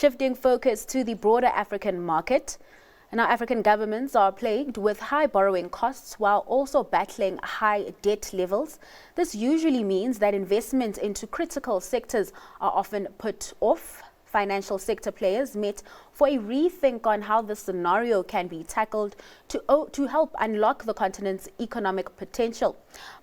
Shifting focus to the broader African market. Now, African governments are plagued with high borrowing costs while also battling high debt levels. This usually means that investments into critical sectors are often put off. Financial sector players met for a rethink on how this scenario can be tackled to help unlock the continent's economic potential.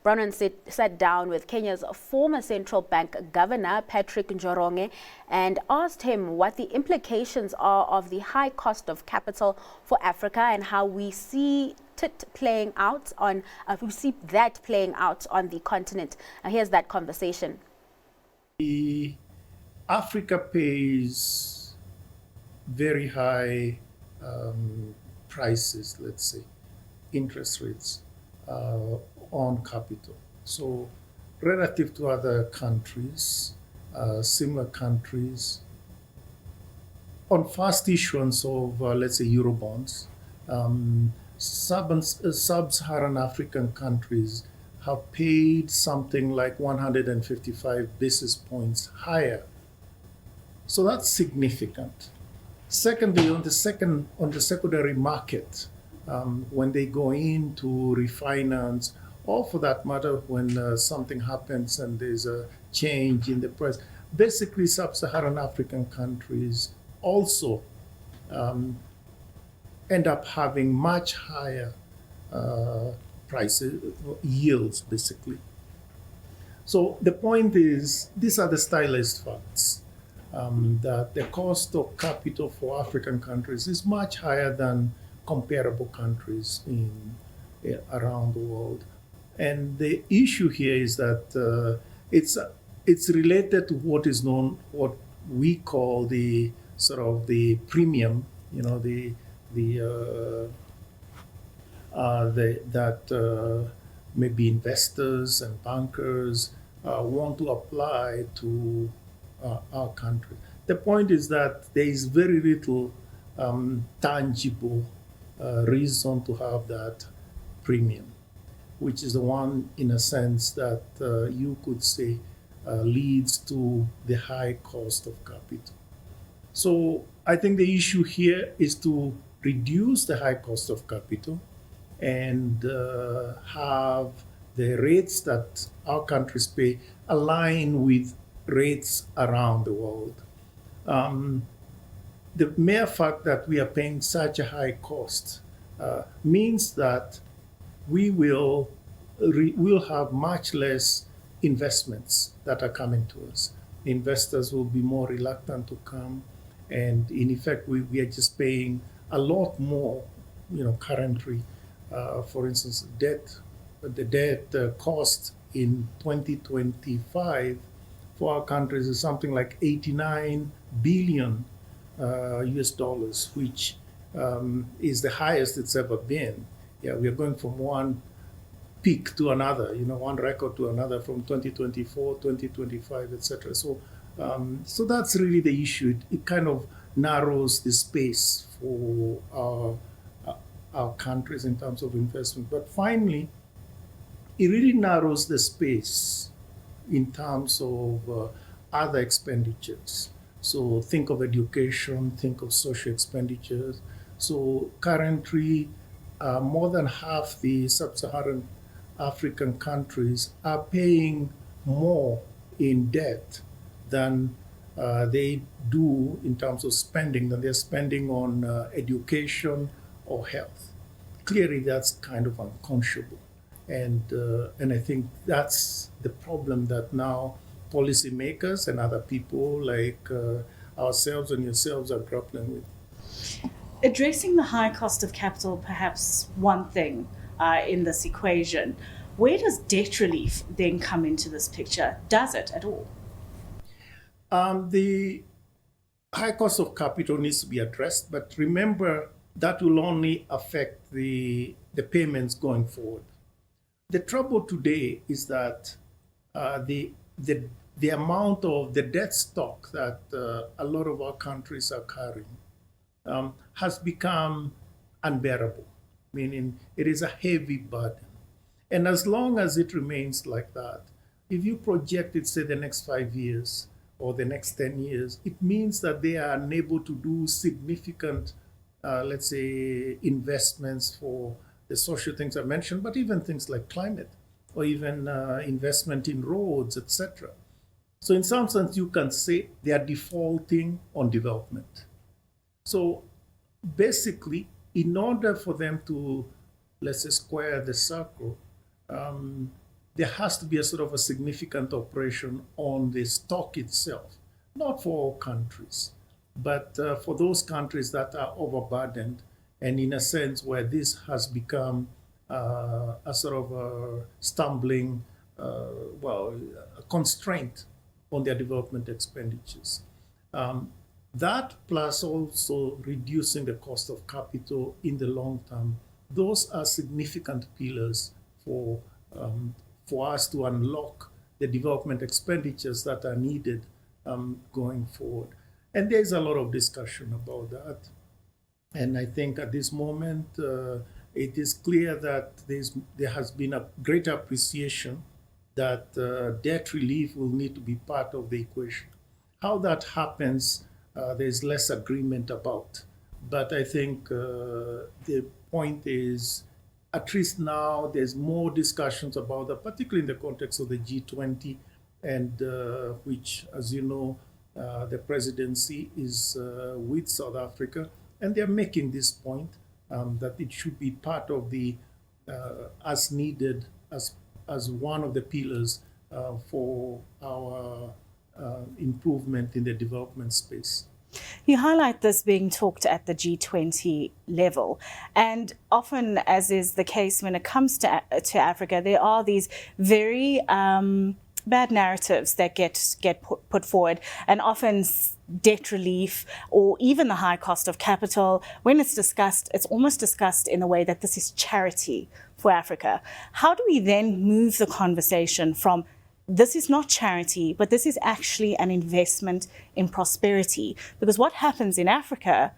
Brown sat down with Kenya's former central bank governor, Patrick Njoroge, and asked him what the implications are of the high cost of capital for Africa and how we see that playing out on the continent. Now, here's that conversation. Africa pays very high prices, let's say, interest rates on capital. So relative to other countries, similar countries, on fast issuance of, let's say, Eurobonds, sub-Saharan African countries have paid something like 155 basis points higher. So that's significant. Secondly, on the secondary market, when they go in to refinance, or for that matter, when something happens and there's a change in the price, basically sub-Saharan African countries also end up having much higher prices, yields, basically. So the point is, these are the stylized facts. That the cost of capital for African countries is much higher than comparable countries around the world. And the issue here is that it's related to what we call the sort of the premium, that maybe investors and bankers want to apply to our country. The point is that there is very little tangible reason to have that premium, which is the one, in a sense, that you could say leads to the high cost of capital. So I think the issue here is to reduce the high cost of capital and have the rates that our countries pay align with rates around the world. The mere fact that we are paying such a high cost means that we will have much less investments that are coming to us. Investors will be more reluctant to come, and in effect, we are just paying a lot more. Currently, for instance, the debt cost in 2025 for our countries is something like 89 billion US dollars, which is the highest it's ever been. Yeah, we are going from one peak to another, one record to another, from 2024, 2025, etc. So that's really the issue. It kind of narrows the space for our countries in terms of investment. But finally, it really narrows the space in terms of other expenditures. So think of education, think of social expenditures. So currently, more than half the sub-Saharan African countries are paying more in debt than they do in terms of spending, than they're spending on education or health. Clearly, that's kind of unconscionable. And I think that's the problem that now policymakers and other people like ourselves and yourselves are grappling with. Addressing the high cost of capital, perhaps one thing in this equation. Where does debt relief then come into this picture? Does it at all? The high cost of capital needs to be addressed, but remember that will only affect the payments going forward. The trouble today is that the amount of the debt stock that a lot of our countries are carrying has become unbearable, meaning it is a heavy burden. And as long as it remains like that, if you project it, say, the next 5 years, or the next 10 years, it means that they are unable to do significant, let's say, investments for the social things I mentioned, but even things like climate or even investment in roads, etc. So in some sense, you can say they are defaulting on development. So basically, in order for them to, let's say, square the circle, there has to be a sort of a significant operation on the stock itself, not for all countries, but for those countries that are overburdened, and in a sense where this has become a sort of a stumbling, a constraint on their development expenditures. That plus also reducing the cost of capital in the long term, those are significant pillars for us to unlock the development expenditures that are needed going forward. And there's a lot of discussion about that. And I think at this moment, it is clear that there has been a greater appreciation that debt relief will need to be part of the equation. How that happens, there's less agreement about. But I think the point is, at least now, there's more discussions about that, particularly in the context of the G20, and which, as you know, the presidency is with South Africa, and they're making this point that it should be part of the as needed as one of the pillars for our improvement in the development space. You highlight this being talked at the G20 level, and often, as is the case when it comes to Africa, there are these very bad narratives that get put forward, and often debt relief or even the high cost of capital, when it's discussed, it's almost discussed in a way that this is charity for Africa. How do we then move the conversation from this is not charity, but this is actually an investment in prosperity? Because what happens in Africa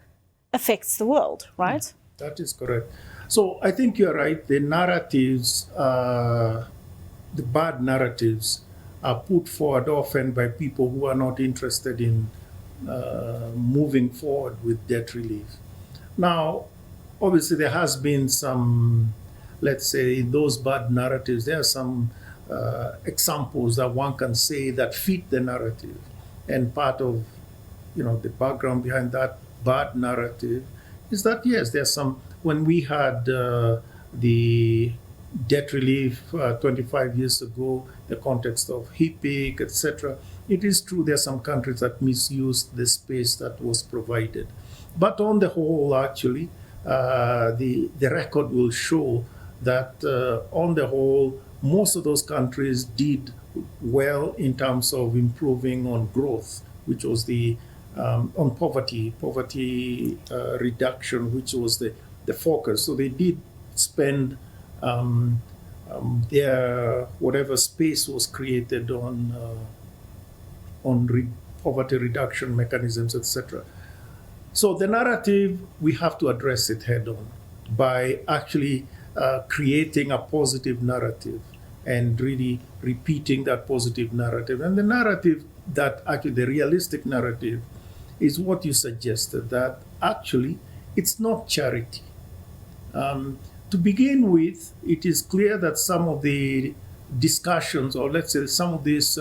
affects the world, right? That is correct. So I think you're right. The narratives, the bad narratives, are put forward often by people who are not interested in moving forward with debt relief. Now, obviously, there has been some, let's say, in those bad narratives, there are some examples that one can say that fit the narrative. And part of, the background behind that bad narrative is that, yes, there's some, when we had the debt relief 25 years ago, the context of HIPIC, etc., it is true there are some countries that misused the space that was provided. But on the whole, actually, the record will show that on the whole, most of those countries did well in terms of improving on growth, which was the on poverty reduction, which was the focus. So they did spend their whatever space was created on poverty reduction mechanisms, etc. So the narrative, we have to address it head on by actually creating a positive narrative and really repeating that positive narrative. And the narrative that actually, the realistic narrative, is what you suggested, that actually it's not charity. To begin with, it is clear that some of the discussions, or let's say some of this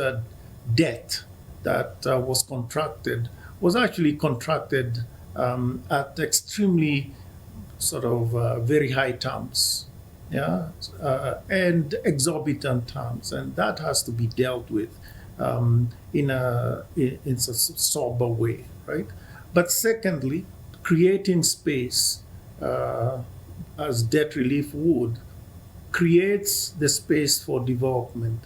debt that was contracted, was actually contracted at extremely sort of very high terms, and exorbitant terms, and that has to be dealt with in a sober way, right? But secondly, creating space, as debt relief would, creates the space for development,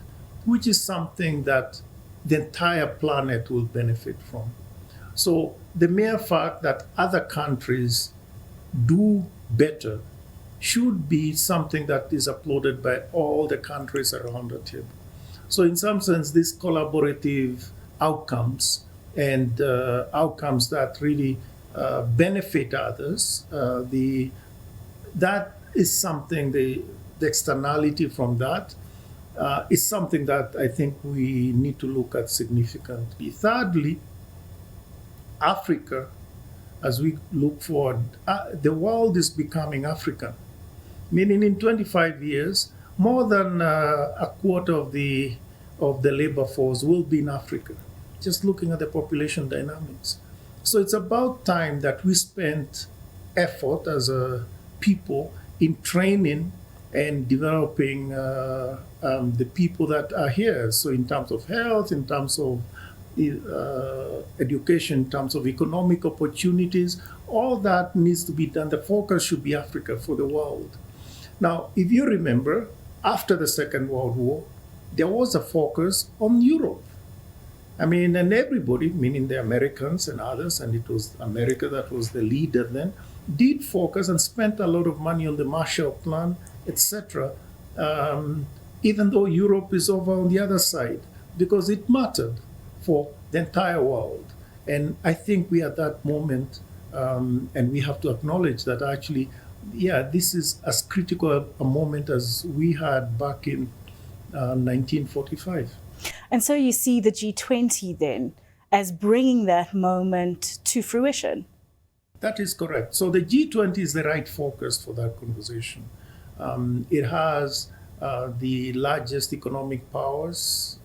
which is something that the entire planet will benefit from. So the mere fact that other countries do better should be something that is applauded by all the countries around the table. So in some sense, these collaborative outcomes and outcomes that really benefit others, that is something, the externality from that is something that I think we need to look at significantly. Thirdly, Africa, as we look forward, the world is becoming African, meaning in 25 years, more than a quarter of the labor force will be in Africa, just looking at the population dynamics. So it's about time that we spent effort as a people in training and developing the people that are here. So in terms of health, in terms of education, in terms of economic opportunities, all that needs to be done. The focus should be Africa for the world. Now, if you remember, after the Second World War, there was a focus on Europe. I mean, and everybody, meaning the Americans and others, and it was America that was the leader then, did focus and spent a lot of money on the Marshall Plan, etc., even though Europe is over on the other side, because it mattered for the entire world. And I think we are at that moment, and we have to acknowledge that actually, yeah, this is as critical a moment as we had back in 1945. And so you see the G20 then as bringing that moment to fruition. That is correct. So the G20 is the right focus for that conversation. It has the largest economic powers,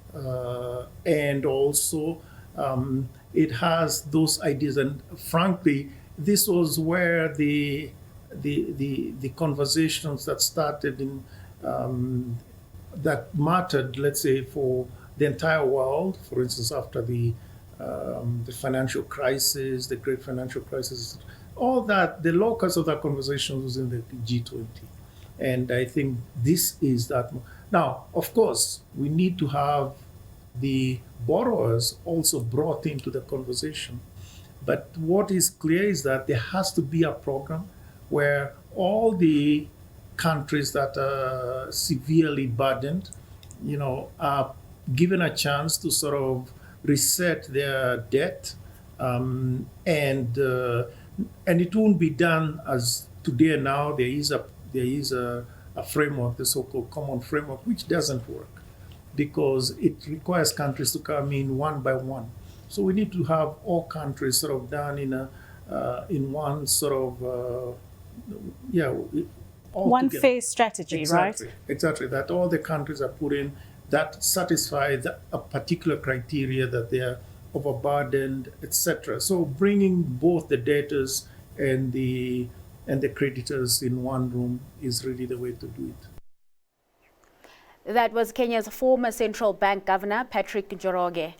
and also it has those ideas. And frankly, this was where the conversations that started in that mattered, let's say, for the entire world. For instance, after the financial crisis, the great financial crisis, all that, the locus of that conversation was in the G20. And I think this is that. Now, of course, we need to have the borrowers also brought into the conversation. But what is clear is that there has to be a program where all the countries that are severely burdened, are given a chance to sort of reset their debt, and it won't be done as today. Now there is a framework, the so-called common framework, which doesn't work because it requires countries to come in one by one. So we need to have all countries sort of done in one sort of one together. fair strategy, Exactly, right? Exactly, that all the countries are put in that satisfy a particular criteria, that they are overburdened, etc. So bringing both the debtors and the creditors in one room is really the way to do it. That was Kenya's former central bank governor, Patrick Njoroge.